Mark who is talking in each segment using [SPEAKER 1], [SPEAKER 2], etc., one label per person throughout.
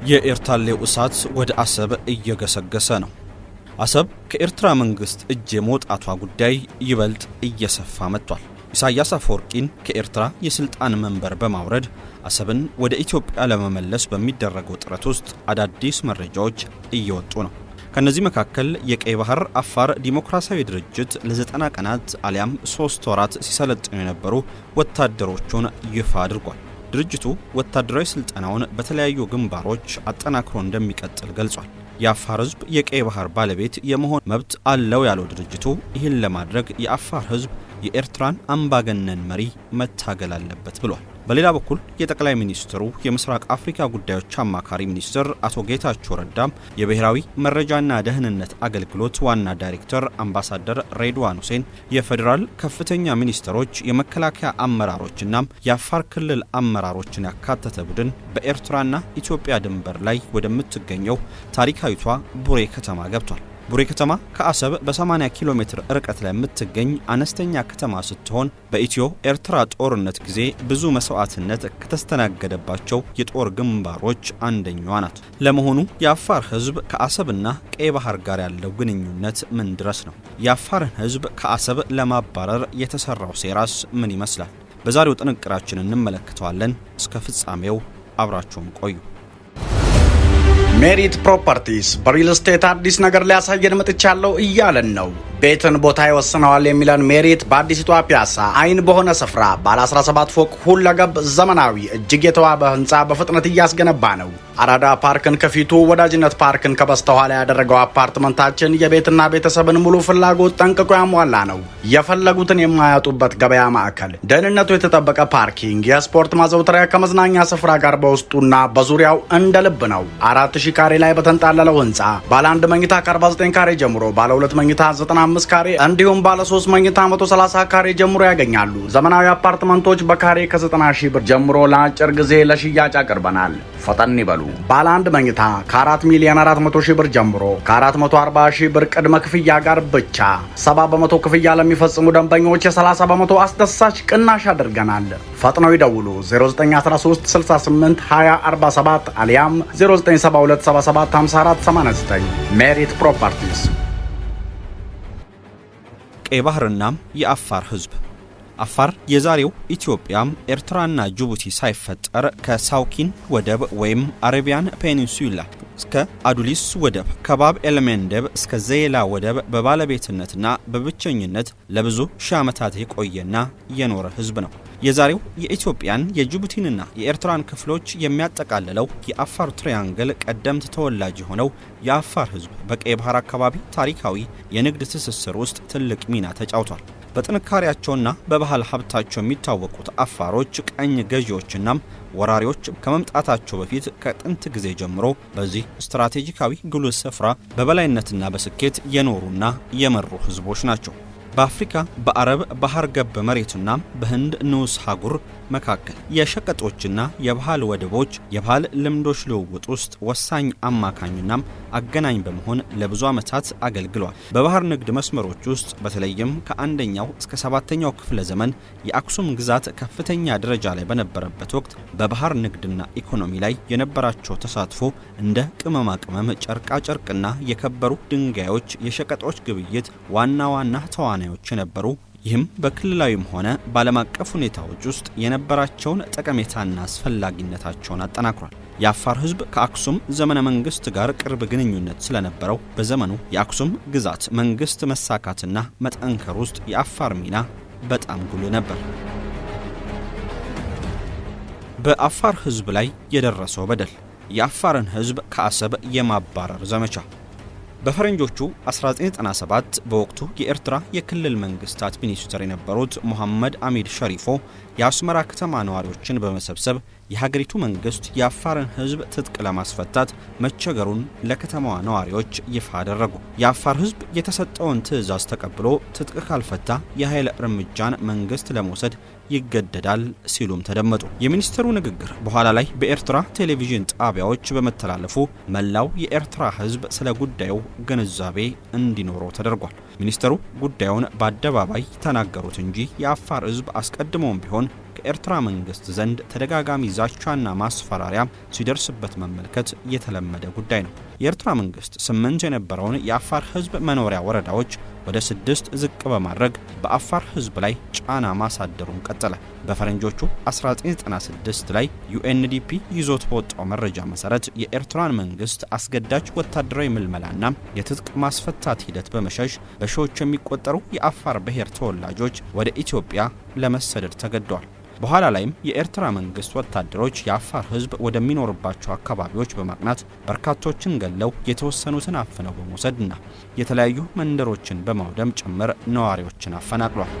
[SPEAKER 1] የኤርታሌው እሳት ወደ አሰብ እየገሰገሰ ነው። አሰብ ከኤርትራ መንግስት እጅ የመውጣቷ ጉዳይ ይበልጥ እየሰፋ መጥቷል። ኢሳያስ አፈወርቂን ከኤርትራ የስልጣን መንበር በማውረድ አሰብን ወደ ኢትዮጵያ ለመመለስ በሚደረገው ጥረት ውስጥ አዳዲስ መረጃዎች እየወጡ ነው። ከነዚህ መካከል የቀይ ባህር አፋር ዲሞክራሲያዊ ድርጅት ለ90 ቀናት አሊያም 3 ወራት ሲሰለጥኑ የነበሩ ወታደሮቹን ይፋ አድርጓል። ድርጅቱ ወታደራዊ ስልጠናውን በተለያዩ ግንባሮች አጠናክሮ እንደሚቀጥል ገልጿል። የአፋር ህዝብ የቀይ ባህር ባለቤት የመሆን መብት አለው ያለው ድርጅቱ ይህን ለማድረግ የአፋር ህዝብ የኤርትራን አምባገነን መሪ መታገል አለበት ብሏል። በሌላ በኩል የጠቅላይ ሚኒስትሩ የምስራቅ አፍሪካ ጉዳዮች አማካሪ ሚኒስትር አቶ ጌታቸው ረዳም የብሔራዊ መረጃና ደህንነት አገልግሎት ዋና ዳይሬክተር አምባሳደር ሬድዋን ሁሴን የፌዴራል ከፍተኛ ሚኒስትሮች የመከላከያ አመራሮችና የአፋር ክልል አመራሮችን ያካተተ ቡድን በኤርትራና ኢትዮጵያ ድንበር ላይ ወደምትገኘው ታሪካዊቷ ቡሬ ከተማ ገብቷል። ቡሬ ከተማ ከአሰብ በ80 ኪሎ ሜትር ርቀት ላይ የምትገኝ አነስተኛ ከተማ ስትሆን በኢትዮ ኤርትራ ጦርነት ጊዜ ብዙ መስዋዕትነት ከተስተናገደባቸው የጦር ግንባሮች አንደኛዋ ናት። ለመሆኑ የአፋር ህዝብ ከአሰብና ቀይ ባህር ጋር ያለው ግንኙነት ምን ድረስ ነው? የአፋርን ህዝብ ከአሰብ ለማባረር የተሰራው ሴራስ ምን ይመስላል? በዛሬው ጥንቅራችን እንመለከተዋለን። እስከ ፍጻሜው አብራችሁን ቆዩ።
[SPEAKER 2] ሜሪት ፕሮፐርቲስ በሪል ስቴት አዲስ ነገር ሊያሳየን መጥቻለሁ እያለን ነው። ቤትን ቦታ ይወስነዋል የሚለን ሜሪት በአዲስቷ ፒያሳ አይን በሆነ ስፍራ ባለ 17 ፎቅ ሁለገብ ዘመናዊ እጅግ የተዋበ ህንፃ በፍጥነት እያስገነባ ነው። አራዳ ፓርክን ከፊቱ ወዳጅነት ፓርክን ከበስተኋላ ያደረገው አፓርትመንታችን የቤትና ቤተሰብን ሙሉ ፍላጎት ጠንቅቆ ያሟላ ነው። የፈለጉትን የማያጡበት ገበያ ማዕከል፣ ደህንነቱ የተጠበቀ ፓርኪንግ፣ የስፖርት ማዘውተሪያ ከመዝናኛ ስፍራ ጋር በውስጡና በዙሪያው እንደ ልብ ነው። 4000 ካሬ ላይ በተንጣለለው ህንፃ ባለ 1 መኝታ ከ49 ካሬ ጀምሮ ባለ 2 መኝታ 95 ካሬ እንዲሁም ባለ 3 መኝታ 130 ካሬ ጀምሮ ያገኛሉ። ዘመናዊ አፓርትመንቶች በካሬ ከ90 ሺህ ብር ጀምሮ ለአጭር ጊዜ ለሽያጭ አቅርበናል። ፈጠን ይበሉ። ባለ 1 መኝታ ከ4 ሚሊዮን 400 ሺህ ብር ጀምሮ ከ440 ሺህ ብር ቅድመ ክፍያ ጋር ብቻ 70 በመቶ ክፍያ ለሚፈጽሙ ደንበኞች የ30 በመቶ አስደሳች ቅናሽ አድርገናል። ፈጥነው ይደውሉ 0913 68 20 47 አሊያም 0972 77 54 89 ሜሪት ፕሮፐርቲስ።
[SPEAKER 1] ቀይ ባህርና የአፋር ህዝብ። አፋር የዛሬው ኢትዮጵያ ኤርትራና ጅቡቲ ሳይፈጠር ከሳውኪን ወደብ ወይም አረቢያን ፔኒንሱላ እስከ አዱሊስ ወደብ ከባብ ኤልመንደብ እስከ ዘይላ ወደብ በባለቤትነትና በብቸኝነት ለብዙ ሺህ ዓመታት የቆየና የኖረ ህዝብ ነው። የዛሬው የኢትዮጵያን የጅቡቲንና የኤርትራን ክፍሎች የሚያጠቃልለው የአፋር ትሪያንግል ቀደምት ተወላጅ የሆነው የአፋር ህዝብ በቀይ ባህር አካባቢ ታሪካዊ የንግድ ትስስር ውስጥ ትልቅ ሚና ተጫውቷል። በጥንካሬያቸውና በባህል ሀብታቸው የሚታወቁት አፋሮች ቀኝ ገዢዎችና ወራሪዎች ከመምጣታቸው በፊት ከጥንት ጊዜ ጀምሮ በዚህ ስትራቴጂካዊ ጉልህ ስፍራ በበላይነትና በስኬት የኖሩና የመሩ ህዝቦች ናቸው። በአፍሪካ በአረብ ባህር ገብ መሬትና በህንድ ንዑስ ሀጉር መካከል የሸቀጦችና የባህል ወደቦች የባህል ልምዶች ልውውጥ ውስጥ ወሳኝ አማካኝና አገናኝ በመሆን ለብዙ ዓመታት አገልግሏል። በባህር ንግድ መስመሮች ውስጥ በተለይም ከአንደኛው እስከ 7ኛው ክፍለ ዘመን የአክሱም ግዛት ከፍተኛ ደረጃ ላይ በነበረበት ወቅት በባህር ንግድና ኢኮኖሚ ላይ የነበራቸው ተሳትፎ እንደ ቅመማ ቅመም፣ ጨርቃ ጨርቅና የከበሩ ድንጋዮች የሸቀጦች ግብይት ዋና ዋና ተዋናዮች የነበሩ፣ ይህም በክልላዊም ሆነ በዓለም አቀፍ ሁኔታዎች ውስጥ የነበራቸውን ጠቀሜታና አስፈላጊነታቸውን አጠናክሯል። የአፋር ህዝብ ከአክሱም ዘመነ መንግስት ጋር ቅርብ ግንኙነት ስለነበረው በዘመኑ የአክሱም ግዛት መንግስት መሳካትና መጠንከር ውስጥ የአፋር ሚና በጣም ጉልህ ነበር። በአፋር ህዝብ ላይ የደረሰው በደል። የአፋርን ህዝብ ከአሰብ የማባረር ዘመቻ። በፈረንጆቹ 1997 በወቅቱ የኤርትራ የክልል መንግስታት ሚኒስትር የነበሩት ሙሐመድ አሚድ ሸሪፎ የአስመራ ከተማ ነዋሪዎችን በመሰብሰብ የሀገሪቱ መንግስት የአፋርን ህዝብ ትጥቅ ለማስፈታት መቸገሩን ለከተማዋ ነዋሪዎች ይፋ አደረጉ። የአፋር ህዝብ የተሰጠውን ትዕዛዝ ተቀብሎ ትጥቅ ካልፈታ የኃይል እርምጃን መንግስት ለመውሰድ ይገደዳል ሲሉም ተደመጡ። የሚኒስትሩ ንግግር በኋላ ላይ በኤርትራ ቴሌቪዥን ጣቢያዎች በመተላለፉ መላው የኤርትራ ህዝብ ስለ ጉዳዩ ግንዛቤ እንዲኖረው ተደርጓል። ሚኒስትሩ ጉዳዩን በአደባባይ ተናገሩት እንጂ የአፋር ህዝብ አስቀድሞም ቢሆን ከኤርትራ መንግስት ዘንድ ተደጋጋሚ ዛቻና ማስፈራሪያ ሲደርስበት መመልከት የተለመደ ጉዳይ ነው። የኤርትራ መንግስት 8 የነበረውን የአፋር ህዝብ መኖሪያ ወረዳዎች ወደ 6 ዝቅ በማድረግ በአፋር ህዝብ ላይ ጫና ማሳደሩን ቀጠለ። በፈረንጆቹ 1996 ላይ ዩኤንዲፒ ይዞት በወጣው መረጃ መሰረት የኤርትራን መንግስት አስገዳጅ ወታደራዊ ምልመላና የትጥቅ ማስፈታት ሂደት በመሸሽ በሺዎች የሚቆጠሩ የአፋር ብሔር ተወላጆች ወደ ኢትዮጵያ ለመሰደድ ተገደዋል። በኋላ ላይም የኤርትራ መንግስት ወታደሮች የአፋር ህዝብ ወደሚኖርባቸው አካባቢዎች በማቅናት በርካቶችን ገለው የተወሰኑትን አፍነው በመውሰድና የተለያዩ መንደሮችን በማውደም ጭምር ነዋሪዎችን አፈናቅሏል።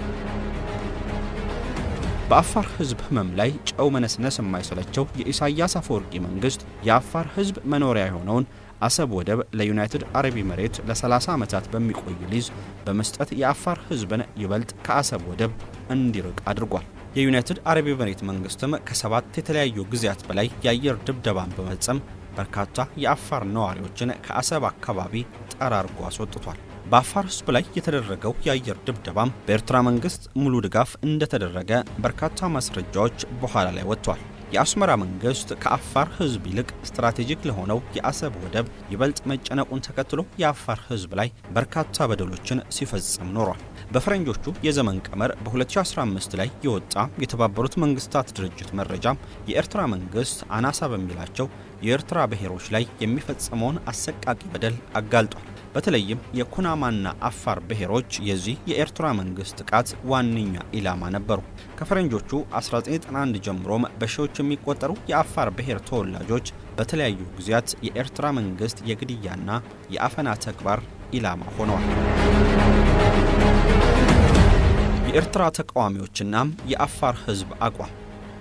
[SPEAKER 1] በአፋር ህዝብ ህመም ላይ ጨው መነስነስ የማይሰለቸው የኢሳያስ አፈወርቂ መንግስት የአፋር ህዝብ መኖሪያ የሆነውን አሰብ ወደብ ለዩናይትድ አረብ ኤሚሬት ለ30 ዓመታት በሚቆይ ሊዝ በመስጠት የአፋር ህዝብን ይበልጥ ከአሰብ ወደብ እንዲርቅ አድርጓል። የዩናይትድ አረብ ኤሚሬት መንግስትም ከ7 የተለያዩ ጊዜያት በላይ የአየር ድብደባን በመፈጸም በርካታ የአፋር ነዋሪዎችን ከአሰብ አካባቢ ጠራርጎ አስወጥቷል። በአፋር ህዝብ ላይ የተደረገው የአየር ድብደባም በኤርትራ መንግስት ሙሉ ድጋፍ እንደተደረገ በርካታ ማስረጃዎች በኋላ ላይ ወጥቷል። የአስመራ መንግስት ከአፋር ህዝብ ይልቅ ስትራቴጂክ ለሆነው የአሰብ ወደብ ይበልጥ መጨነቁን ተከትሎ የአፋር ህዝብ ላይ በርካታ በደሎችን ሲፈጽም ኖሯል። በፈረንጆቹ የዘመን ቀመር በ2015 ላይ የወጣ የተባበሩት መንግስታት ድርጅት መረጃ የኤርትራ መንግስት አናሳ በሚላቸው የኤርትራ ብሔሮች ላይ የሚፈጸመውን አሰቃቂ በደል አጋልጧል። በተለይም የኩናማና አፋር ብሔሮች የዚህ የኤርትራ መንግስት ጥቃት ዋነኛ ኢላማ ነበሩ። ከፈረንጆቹ 1991 ጀምሮም በሺዎች የሚቆጠሩ የአፋር ብሔር ተወላጆች በተለያዩ ጊዜያት የኤርትራ መንግስት የግድያና የአፈና ተግባር ኢላማ ሆነዋል። የኤርትራ ተቃዋሚዎችና የአፋር ህዝብ አቋም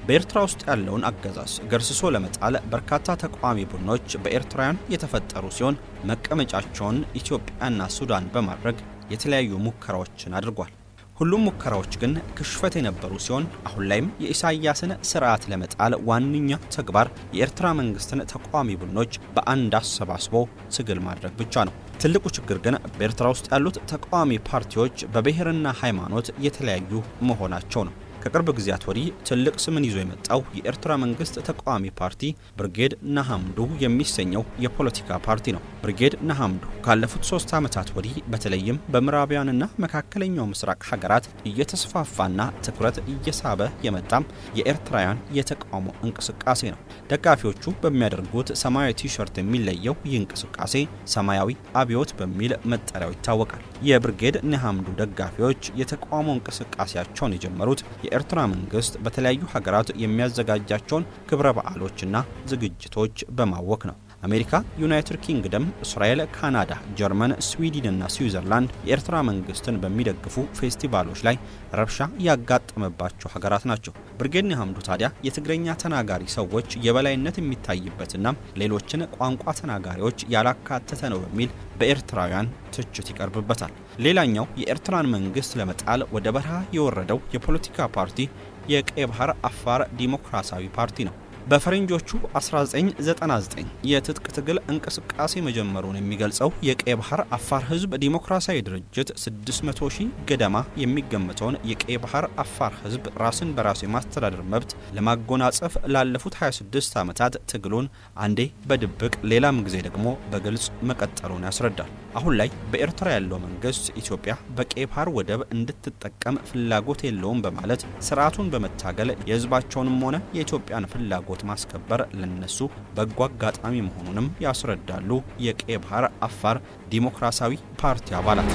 [SPEAKER 1] በኤርትራ ውስጥ ያለውን አገዛዝ ገርስሶ ለመጣል በርካታ ተቃዋሚ ቡድኖች በኤርትራውያን የተፈጠሩ ሲሆን መቀመጫቸውን ኢትዮጵያና ሱዳን በማድረግ የተለያዩ ሙከራዎችን አድርጓል። ሁሉም ሙከራዎች ግን ክሽፈት የነበሩ ሲሆን አሁን ላይም የኢሳያስን ስርዓት ለመጣል ዋነኛ ተግባር የኤርትራ መንግስትን ተቃዋሚ ቡድኖች በአንድ አሰባስቦ ትግል ማድረግ ብቻ ነው። ትልቁ ችግር ግን በኤርትራ ውስጥ ያሉት ተቃዋሚ ፓርቲዎች በብሔርና ሃይማኖት የተለያዩ መሆናቸው ነው። ከቅርብ ጊዜያት ወዲህ ትልቅ ስምን ይዞ የመጣው የኤርትራ መንግስት ተቃዋሚ ፓርቲ ብርጌድ ንሓመዱ የሚሰኘው የፖለቲካ ፓርቲ ነው። ብርጌድ ንሓመዱ ካለፉት 3 ዓመታት ወዲህ በተለይም በምዕራባውያንና መካከለኛው ምስራቅ ሀገራት እየተስፋፋና ትኩረት እየሳበ የመጣም የኤርትራውያን የተቃውሞ እንቅስቃሴ ነው። ደጋፊዎቹ በሚያደርጉት ሰማያዊ ቲሸርት የሚለየው ይህ እንቅስቃሴ ሰማያዊ አብዮት በሚል መጠሪያው ይታወቃል። የብርጌድ ንሓመዱ ደጋፊዎች የተቃውሞ እንቅስቃሴያቸውን የጀመሩት የኤርትራ መንግስት በተለያዩ ሀገራት የሚያዘጋጃቸውን ክብረ በዓሎችና ዝግጅቶች በማወክ ነው። አሜሪካ፣ ዩናይትድ ኪንግደም፣ እስራኤል፣ ካናዳ፣ ጀርመን፣ ስዊድን እና ስዊዘርላንድ የኤርትራ መንግስትን በሚደግፉ ፌስቲቫሎች ላይ ረብሻ ያጋጠመባቸው ሀገራት ናቸው። ብርጌድ ንሓመዱ ታዲያ የትግረኛ ተናጋሪ ሰዎች የበላይነት የሚታይበትና ሌሎችን ቋንቋ ተናጋሪዎች ያላካተተ ነው በሚል በኤርትራውያን ትችት ይቀርብበታል። ሌላኛው የኤርትራን መንግስት ለመጣል ወደ በረሃ የወረደው የፖለቲካ ፓርቲ የቀይ ባህር አፋር ዲሞክራሲያዊ ፓርቲ ነው። በፈረንጆቹ 1999 የትጥቅ ትግል እንቅስቃሴ መጀመሩን የሚገልጸው የቀይ ባህር አፋር ህዝብ ዲሞክራሲያዊ ድርጅት 600,000 ገደማ የሚገመተውን የቀይ ባህር አፋር ህዝብ ራስን በራስ የማስተዳደር መብት ለማጎናጸፍ ላለፉት 26 ዓመታት ትግሉን አንዴ በድብቅ ሌላም ጊዜ ደግሞ በግልጽ መቀጠሉን ያስረዳል። አሁን ላይ በኤርትራ ያለው መንግስት ኢትዮጵያ በቀይ ባህር ወደብ እንድትጠቀም ፍላጎት የለውም በማለት ስርዓቱን በመታገል የህዝባቸውንም ሆነ የኢትዮጵያን ፍላጎት ማስከበር ለነሱ በጎ አጋጣሚ መሆኑንም ያስረዳሉ የቀይ ባህር አፋር ዲሞክራሲያዊ ፓርቲ አባላት።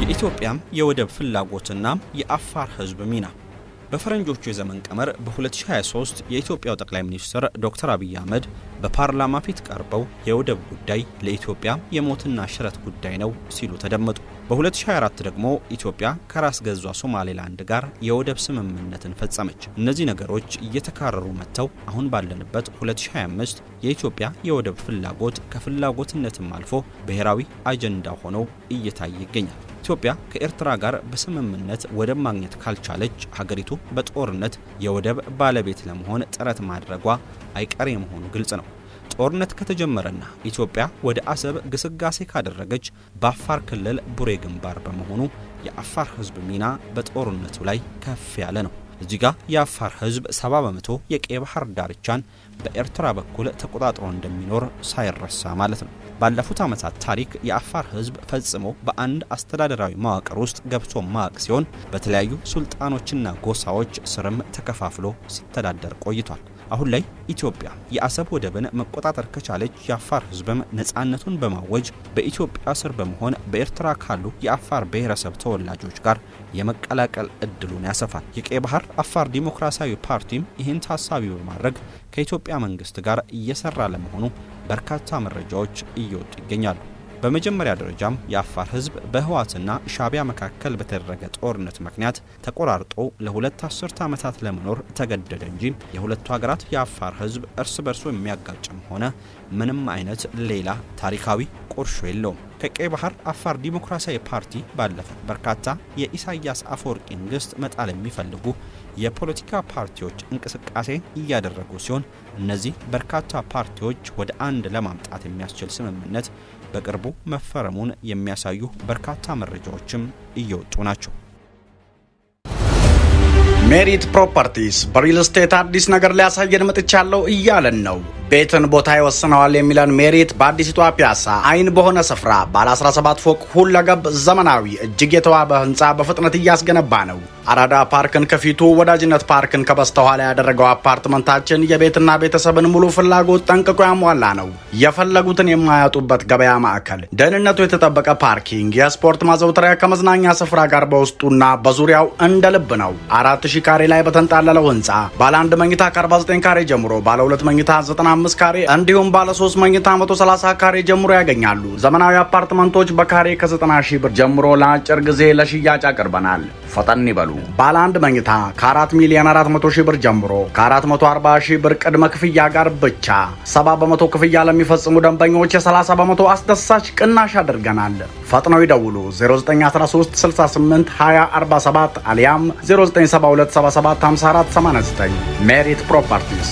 [SPEAKER 1] የኢትዮጵያም የወደብ ፍላጎትና የአፋር ህዝብ ሚና በፈረንጆቹ የዘመን ቀመር በ2023 የኢትዮጵያው ጠቅላይ ሚኒስትር ዶክተር አብይ አህመድ በፓርላማ ፊት ቀርበው የወደብ ጉዳይ ለኢትዮጵያ የሞትና ሽረት ጉዳይ ነው ሲሉ ተደመጡ። በ2024 ደግሞ ኢትዮጵያ ከራስ ገዟ ሶማሌላንድ ጋር የወደብ ስምምነትን ፈጸመች። እነዚህ ነገሮች እየተካረሩ መጥተው አሁን ባለንበት 2025 የኢትዮጵያ የወደብ ፍላጎት ከፍላጎትነትም አልፎ ብሔራዊ አጀንዳ ሆኖ እየታየ ይገኛል። ኢትዮጵያ ከኤርትራ ጋር በስምምነት ወደብ ማግኘት ካልቻለች ሀገሪቱ በጦርነት የወደብ ባለቤት ለመሆን ጥረት ማድረጓ አይቀሬ መሆኑ ግልጽ ነው። ጦርነት ከተጀመረና ኢትዮጵያ ወደ አሰብ ግስጋሴ ካደረገች በአፋር ክልል ቡሬ ግንባር በመሆኑ የአፋር ህዝብ ሚና በጦርነቱ ላይ ከፍ ያለ ነው። እዚህ ጋር የአፋር ህዝብ 70% የቀይ ባህር ዳርቻን በኤርትራ በኩል ተቆጣጥሮ እንደሚኖር ሳይረሳ ማለት ነው። ባለፉት ዓመታት ታሪክ የአፋር ህዝብ ፈጽሞ በአንድ አስተዳደራዊ መዋቅር ውስጥ ገብቶ ማቅ ሲሆን በተለያዩ ሱልጣኖችና ጎሳዎች ስርም ተከፋፍሎ ሲተዳደር ቆይቷል። አሁን ላይ ኢትዮጵያ የአሰብ ወደብን መቆጣጠር ከቻለች የአፋር ህዝብም ነፃነቱን በማወጅ በኢትዮጵያ ስር በመሆን በኤርትራ ካሉ የአፋር ብሔረሰብ ተወላጆች ጋር የመቀላቀል እድሉን ያሰፋል። የቀይ ባህር አፋር ዲሞክራሲያዊ ፓርቲም ይህን ታሳቢ በማድረግ ከኢትዮጵያ መንግስት ጋር እየሰራ ለመሆኑ በርካታ መረጃዎች እየወጡ ይገኛሉ። በመጀመሪያ ደረጃም የአፋር ህዝብ በህዋትና ሻቢያ መካከል በተደረገ ጦርነት ምክንያት ተቆራርጦ ለሁለት አስርተ ዓመታት ለመኖር ተገደደ እንጂ የሁለቱ ሀገራት የአፋር ህዝብ እርስ በርሱ የሚያጋጭም ሆነ ምንም አይነት ሌላ ታሪካዊ ቁርሾ የለውም። ከቀይ ባህር አፋር ዲሞክራሲያዊ ፓርቲ ባለፈ በርካታ የኢሳያስ አፈወርቂ መንግስት መጣል የሚፈልጉ የፖለቲካ ፓርቲዎች እንቅስቃሴ እያደረጉ ሲሆን እነዚህ በርካታ ፓርቲዎች ወደ አንድ ለማምጣት የሚያስችል ስምምነት በቅርቡ መፈረሙን የሚያሳዩ በርካታ መረጃዎችም እየወጡ ናቸው።
[SPEAKER 2] ሜሪት ፕሮፐርቲስ በሪል ስቴት አዲስ ነገር ሊያሳየን መጥቻለሁ እያለን ነው። ቤትን ቦታ ይወስነዋል የሚለን ሜሪት በአዲሲቷ ፒያሳ አይን በሆነ ስፍራ ባለ 17 ፎቅ ሁለገብ ዘመናዊ እጅግ የተዋበ ህንፃ በፍጥነት እያስገነባ ነው። አራዳ ፓርክን ከፊቱ ወዳጅነት ፓርክን ከበስተኋላ ያደረገው አፓርትመንታችን የቤትና ቤተሰብን ሙሉ ፍላጎት ጠንቅቆ ያሟላ ነው። የፈለጉትን የማያጡበት ገበያ ማዕከል፣ ደህንነቱ የተጠበቀ ፓርኪንግ፣ የስፖርት ማዘውተሪያ ከመዝናኛ ስፍራ ጋር በውስጡና በዙሪያው እንደ ልብ ነው። 4000 ካሬ ላይ በተንጣለለው ህንፃ ባለ 1 መኝታ ከ49 ካሬ ጀምሮ ባለ 2 መኝታ 95 ካሬ እንዲሁም ባለ 3 መኝታ 130 ካሬ ጀምሮ ያገኛሉ። ዘመናዊ አፓርትመንቶች በካሬ ከ90 ሺህ ብር ጀምሮ ለአጭር ጊዜ ለሽያጭ አቅርበናል። ፈጠን ይበሉ። ባለ 1 መኝታ ከ4 ሚሊዮን 400 ሺህ ብር ጀምሮ ከ440 ሺህ ብር ቅድመ ክፍያ ጋር ብቻ 70% ክፍያ ለሚፈጽሙ ደንበኞች የ30 በመቶ አስደሳች ቅናሽ አድርገናል። ፈጥነው ይደውሉ 0913 68 20 47 አሊያም 0972 77 54 89 ሜሪት ፕሮፐርቲስ